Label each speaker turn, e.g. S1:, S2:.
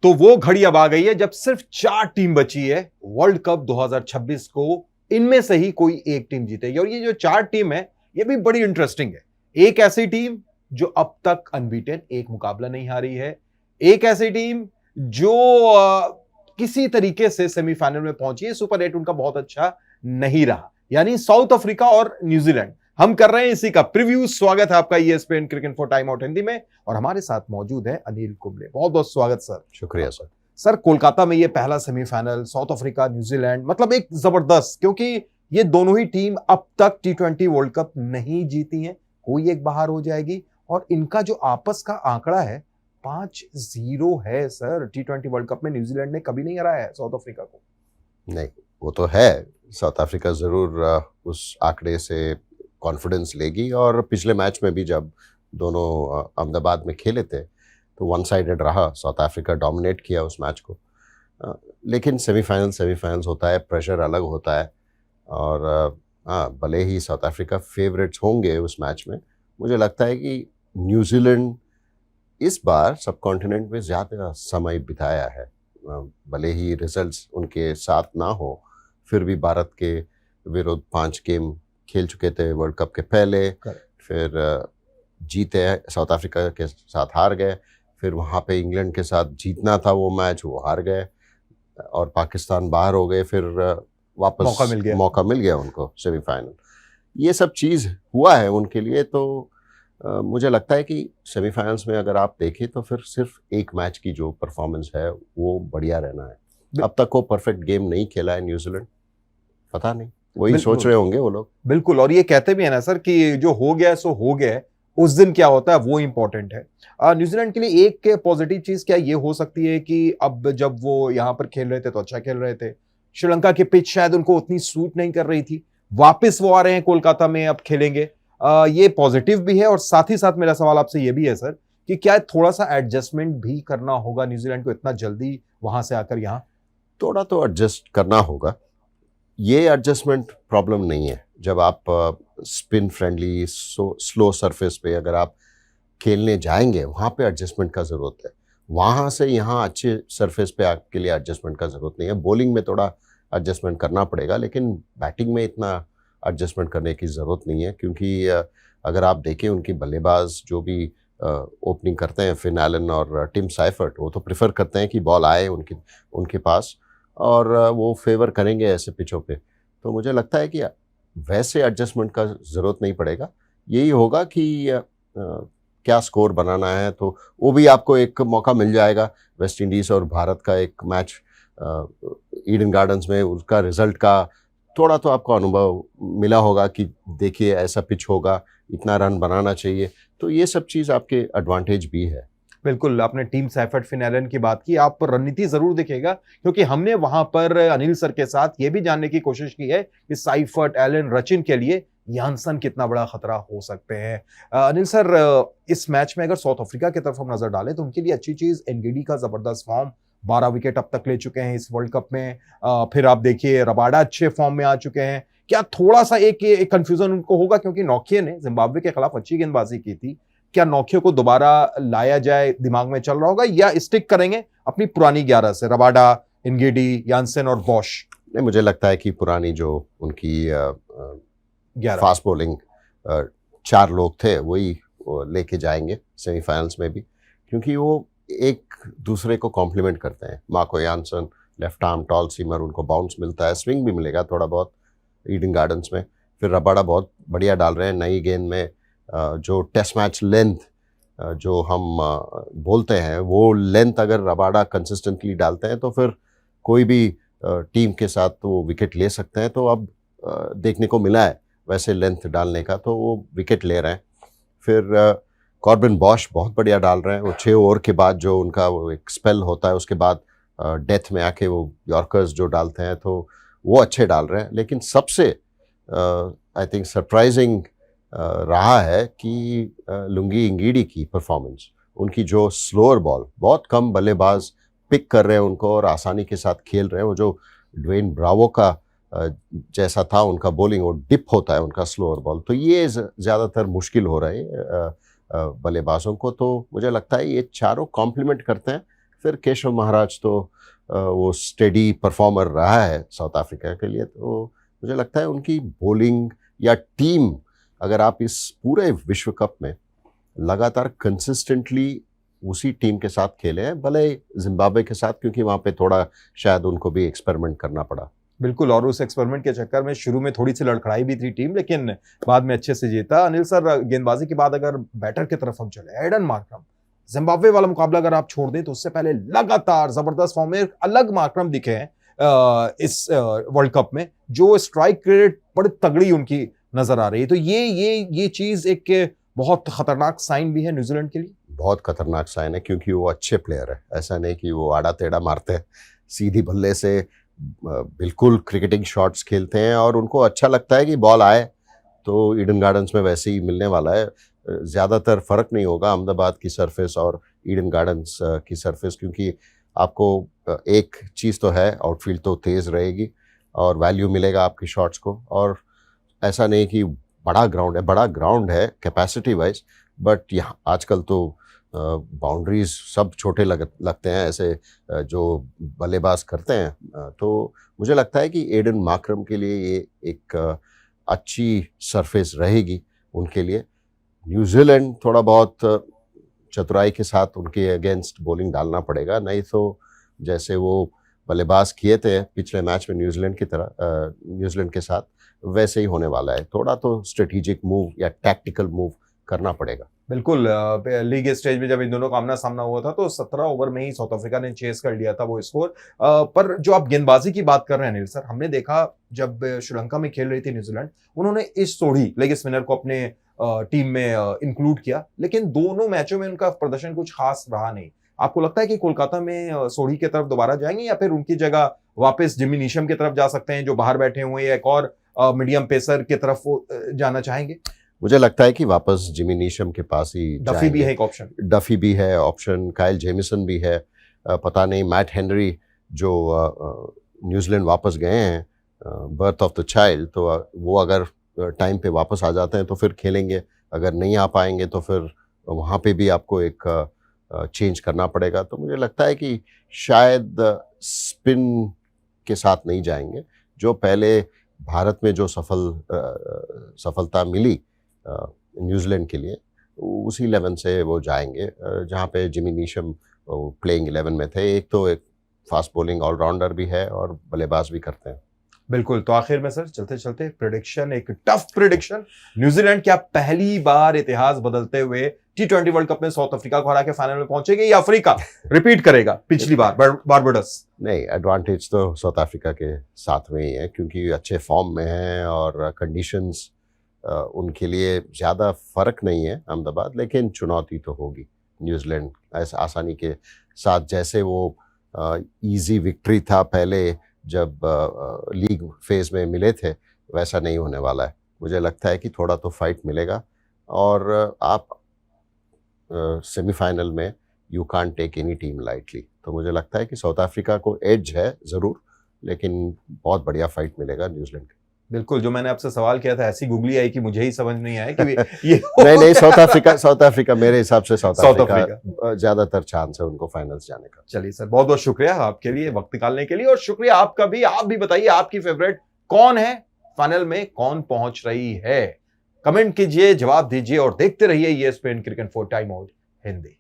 S1: तो वो घड़ी अब आ गई है जब सिर्फ 4 टीम बची है वर्ल्ड कप 2026 को, इनमें से ही कोई एक टीम जीतेगी। और ये जो 4 टीम है ये भी बड़ी इंटरेस्टिंग है। एक ऐसी टीम जो अब तक अनबीटेन, एक मुकाबला नहीं हारी है। एक ऐसी टीम जो किसी तरीके से सेमीफाइनल में पहुंची है, सुपर 8 उनका बहुत अच्छा नहीं रहा, यानी साउथ अफ्रीका और न्यूजीलैंड। हम कर रहे हैं इसी का प्रीव्यू। स्वागत है आपका ESPN cricket for time out Hindi में, और हमारे साथ मौजूद है अनिल कुंबले। बहुत बहुत स्वागत सर।
S2: शुक्रिया सर।
S1: सर, कोलकाता में ये पहला सेमीफाइनल, साउथ अफ्रीका न्यूजीलैंड, मतलब एक जबरदस्त, क्योंकि ये दोनों ही टीम अब तक T20 वर्ल्ड कप नहीं जीती हैं। कोई एक बाहर हो जाएगी, और इनका जो आपस का आंकड़ा है 5-0 है सर। T20 वर्ल्ड कप में न्यूजीलैंड ने कभी नहीं हराया है साउथ अफ्रीका को।
S2: नहीं, वो तो है, साउथ अफ्रीका ज़रूर उस आंकड़े से कॉन्फिडेंस लेगी। और पिछले मैच में भी जब दोनों अहमदाबाद में खेले थे तो वन साइडेड रहा, साउथ अफ्रीका डोमिनेट किया उस मैच को। लेकिन सेमीफाइनल्स होता है, प्रेशर अलग होता है। और हाँ, भले ही साउथ अफ्रीका फेवरेट्स होंगे उस मैच में, मुझे लगता है कि न्यूजीलैंड इस बार सब कॉन्टिनेंट में ज़्यादा समय बिताया है। भले ही रिजल्ट्स उनके साथ ना हो, फिर भी भारत के विरुद्ध 5 गेम खेल चुके थे वर्ल्ड कप के पहले। फिर जीते, साउथ अफ्रीका के साथ हार गए, फिर वहाँ पे इंग्लैंड के साथ जीतना था वो मैच, वो हार गए, और पाकिस्तान बाहर हो गए। फिर वापस मौका मिल गया उनको सेमीफाइनल। ये सब चीज़ हुआ है उनके लिए। तो मुझे लगता है कि सेमीफाइनल्स में अगर आप देखें तो फिर सिर्फ एक मैच की जो परफॉर्मेंस है वो बढ़िया रहना है। अब तक वो परफेक्ट गेम नहीं खेला है न्यूजीलैंड, पता नहीं, वही सोच रहे होंगे वो लोग।
S1: बिल्कुल, और ये कहते भी है ना सर कि जो हो गया सो हो गया, उस दिन क्या होता है वो इंपॉर्टेंट है। न्यूजीलैंड के लिए एक पॉजिटिव चीज क्या ये हो सकती है कि अब जब वो यहाँ पर खेल रहे थे तो अच्छा खेल रहे थे। श्रीलंका की पिच शायद उनको उतनी सूट नहीं कर रही थी, वापस वो आ रहे हैं कोलकाता में, अब खेलेंगे। ये पॉजिटिव भी है। और साथ ही साथ मेरा सवाल आपसे ये भी है सर कि क्या थोड़ा सा एडजस्टमेंट भी करना होगा न्यूजीलैंड को, इतना जल्दी वहां से आकर यहाँ?
S2: थोड़ा तो एडजस्ट करना होगा, ये एडजस्टमेंट प्रॉब्लम नहीं है। जब आप स्पिन फ्रेंडली स्लो सरफेस पे अगर आप खेलने जाएंगे, वहाँ पे एडजस्टमेंट का ज़रूरत है। वहाँ से यहाँ अच्छे सरफेस पे आपके लिए एडजस्टमेंट का ज़रूरत नहीं है। बॉलिंग में थोड़ा एडजस्टमेंट करना पड़ेगा, लेकिन बैटिंग में इतना एडजस्टमेंट करने की ज़रूरत नहीं है। क्योंकि अगर आप देखें उनकी बल्लेबाज जो भी ओपनिंग करते हैं, फिन एलन और टिम साइफर्ट, वो तो प्रेफर करते हैं कि बॉल आए उनके पास, और वो फेवर करेंगे ऐसे पिचों पे। तो मुझे लगता है कि वैसे एडजस्टमेंट का ज़रूरत नहीं पड़ेगा। यही होगा कि क्या स्कोर बनाना है, तो वो भी आपको एक मौका मिल जाएगा। वेस्ट इंडीज़ और भारत का एक मैच ईडन गार्डन्स में, उसका रिज़ल्ट का थोड़ा तो आपको अनुभव मिला होगा कि देखिए ऐसा पिच होगा, इतना रन बनाना चाहिए। तो ये सब चीज़ आपके एडवांटेज भी है।
S1: बिल्कुल, आपने टीम साइफर्ट फिन एलन की बात की, आप रणनीति जरूर दिखेगा, क्योंकि हमने वहां पर अनिल सर के साथ ये भी जानने की कोशिश की है कि साइफर्ट, एलन, रचिन के लिए यानसन कितना बड़ा खतरा हो सकते हैं। अनिल सर, इस मैच में अगर साउथ अफ्रीका की तरफ हम नजर डालें तो उनके लिए अच्छी चीज एनगीडी का जबरदस्त फॉर्म, 12 विकेट अब तक ले चुके हैं इस वर्ल्ड कप में। फिर आप देखिए रबाडा अच्छे फॉर्म में आ चुके हैं। क्या थोड़ा सा एक कंफ्यूजन उनको होगा, क्योंकि नौखे ने जिम्बाब्वे के खिलाफ अच्छी गेंदबाजी की थी, क्या नौखे को दोबारा लाया जाए, दिमाग में चल रहा होगा, या स्टिक करेंगे अपनी पुरानी 11 से, रबाडा, इनगेडी, यानसन और बॉश?
S2: नहीं, मुझे लगता है कि पुरानी जो उनकी फास्ट बॉलिंग 4 लोग थे वही लेके जाएंगे सेमीफाइनल्स में भी, क्योंकि वो एक दूसरे को कॉम्प्लीमेंट करते हैं। Marco Jansen left arm tall seamer, उनको बाउंस मिलता है, स्विंग भी मिलेगा थोड़ा बहुत ईडन गार्डन्स में। फिर रबाडा बहुत बढ़िया डाल रहे हैं नई गेंद में। जो टेस्ट मैच लेंथ जो हम बोलते हैं, वो लेंथ अगर रबाडा कंसिस्टेंटली डालते हैं तो फिर कोई भी टीम के साथ वो विकेट ले सकते हैं। तो अब देखने को मिला है वैसे लेंथ डालने का, तो वो विकेट ले रहे हैं। फिर कॉर्बिन बॉश बहुत बढ़िया डाल रहे हैं। वो 6 ओवर के बाद जो उनका वो एक स्पेल होता है, उसके बाद डेथ में आके वो यॉर्कर्स जो डालते हैं, तो वो अच्छे डाल रहे हैं। लेकिन सबसे आई थिंक सरप्राइजिंग रहा है कि लुंगी इंगीडी की परफॉर्मेंस। उनकी जो स्लोअर बॉल, बहुत कम बल्लेबाज पिक कर रहे हैं उनको और आसानी के साथ खेल रहे हैं। वो जो ड्वेन ब्रावो का जैसा था उनका बॉलिंग, वो डिप होता है उनका स्लोअर बॉल, तो ये ज़्यादातर मुश्किल हो रहा है बल्लेबाजों को। तो मुझे लगता है ये चारों कॉम्प्लीमेंट करते हैं। फिर केशव महाराज तो वो स्टेडी परफॉर्मर रहा है साउथ अफ्रीका के लिए, तो मुझे लगता है उनकी बॉलिंग या टीम, अगर आप इस पूरे विश्व कप में लगातार कंसिस्टेंटली उसी टीम के साथ खेले हैं, भले जिम्बाब्वे के साथ, क्योंकि वहाँ पे थोड़ा शायद उनको भी एक्सपेरिमेंट करना पड़ा।
S1: बिल्कुल, और उस एक्सपेरिमेंट के चक्कर में शुरू में थोड़ी सी लड़खड़ाई भी थी टीम, लेकिन बाद में अच्छे से जीता। अनिल सर, गेंदबाजी के बाद अगर बैटर की तरफ हम चले, एडन मार्करम, जिम्बाब्वे वाला मुकाबला अगर आप छोड़ दें तो उससे पहले लगातार जबरदस्त फॉर्म में एक अलग मार्करम दिखे हैं इस वर्ल्ड कप में, जो स्ट्राइक रेट बड़ी तगड़ी उनकी नजर आ रही है। तो ये चीज एक बहुत खतरनाक साइन भी है न्यूजीलैंड के लिए।
S2: बहुत खतरनाक साइन है, क्योंकि वो अच्छे प्लेयर है, ऐसा नहीं कि वो आड़ा टेढ़ा मारते हैं, सीधी बल्ले से बिल्कुल क्रिकेटिंग शॉट्स खेलते हैं, और उनको अच्छा लगता है कि बॉल आए तो ईडन गार्डन्स में वैसे ही मिलने वाला है। ज़्यादातर फ़र्क नहीं होगा अहमदाबाद की सरफेस और ईडन गार्डन्स की सरफेस, क्योंकि आपको एक चीज़ तो है, आउटफील्ड तो तेज़ रहेगी और वैल्यू मिलेगा आपकी शॉट्स को। और ऐसा नहीं कि बड़ा ग्राउंड है कैपेसिटी वाइज, बट यहाँ आजकल तो बाउंड्रीज सब छोटे लगते हैं ऐसे जो बल्लेबाज करते हैं। तो मुझे लगता है कि एडन मार्करम के लिए ये एक अच्छी सरफेस रहेगी उनके लिए। न्यूजीलैंड थोड़ा बहुत चतुराई के साथ उनके अगेंस्ट बॉलिंग डालना पड़ेगा, नहीं तो जैसे वो बल्लेबाज किए थे पिछले मैच में न्यूजीलैंड के साथ, वैसे ही होने वाला है। थोड़ा तो स्ट्रेटेजिक मूव या टैक्टिकल मूव करना पड़ेगा।
S1: बिल्कुल, लीग स्टेज में जब इन दोनों का आमना सामना हुआ था तो 17 ओवर में ही साउथ अफ्रीका ने चेस कर लिया था वो स्कोर। पर जो आप गेंदबाजी की बात कर रहे हैं अनिल सर, हमने देखा जब श्रीलंका में खेल रही थी न्यूजीलैंड, उन्होंने इस सोढ़ी लेग स्पिनर को अपने टीम में इंक्लूड किया, लेकिन दोनों मैचों में उनका प्रदर्शन कुछ खास रहा नहीं। आपको लगता है कि कोलकाता में सोढ़ी की तरफ दोबारा जाएंगे, या फिर उनकी जगह वापस जिमी नीशम की तरफ जा सकते हैं जो बाहर बैठे हुए हैं, या एक और मीडियम पेसर की तरफ वो जाना चाहेंगे?
S2: मुझे लगता है कि वापस जिमी नीशम के पास ही
S1: डफी भी है एक ऑप्शन,
S2: डफी भी है ऑप्शन, काइल जेमिसन भी है, पता नहीं मैट हेनरी जो न्यूजीलैंड वापस गए हैं बर्थ ऑफ द चाइल्ड, तो वो अगर टाइम पे वापस आ जाते हैं तो फिर खेलेंगे, अगर नहीं आ पाएंगे तो फिर वहाँ पे भी आपको एक चेंज करना पड़ेगा। तो मुझे लगता है कि शायद स्पिन के साथ नहीं जाएंगे, जो पहले भारत में जो सफलता मिली न्यूजीलैंड के लिए, उसी 11 से वो जाएंगे जहाँ पे जिमी नीशम प्लेइंग 11 में थे। एक तो एक फास्ट बॉलिंग ऑलराउंडर भी है और बल्लेबाज भी करते हैं।
S1: बिल्कुल, तो आखिर में सर चलते चलते प्रेडिक्शन, एक टफ प्रेडिक्शन, न्यूजीलैंड क्या पहली बार इतिहास बदलते हुए T20 वर्ल्ड कप में साउथ अफ्रीका को हरा के फाइनल में पहुंचेगी, या अफ्रीका रिपीट करेगा पिछली बार बारबाडोस?
S2: नहीं, एडवांटेज तो साउथ अफ्रीका के साथ में ही है, क्योंकि अच्छे फॉर्म में हैं और कंडीशंस उनके लिए ज़्यादा फर्क नहीं है अहमदाबाद, लेकिन चुनौती तो होगी। न्यूजीलैंड ऐसा आसानी के साथ, जैसे वो इजी विक्ट्री था पहले जब लीग फेज में मिले थे, वैसा नहीं होने वाला है। मुझे लगता है कि थोड़ा तो फाइट मिलेगा, और आप सेमीफाइनल में you can't take any team lightly. तो मुझे लगता है कि साउथ अफ्रीका को एज है ज़रूर, लेकिन बहुत बढ़िया फाइट मिलेगा न्यूजीलैंड के।
S1: बिल्कुल, जो मैंने आपसे सवाल किया था ऐसी गुगली आई कि मुझे ही समझ नहीं आया कि ये
S2: नहीं, साउथ अफ्रीका मेरे हिसाब से साउथ अफ्रीका ज्यादातर चांस है उनको फाइनल्स जाने का।
S1: चलिए सर, बहुत बहुत शुक्रिया आपके लिए वक्त निकालने के लिए, और शुक्रिया आपका भी। आप भी बताइए आपकी फेवरेट कौन है, फाइनल में कौन पहुंच रही है? कमेंट कीजिए, जवाब दीजिए, और देखते रहिए ESPN cricket 4 time out Hindi.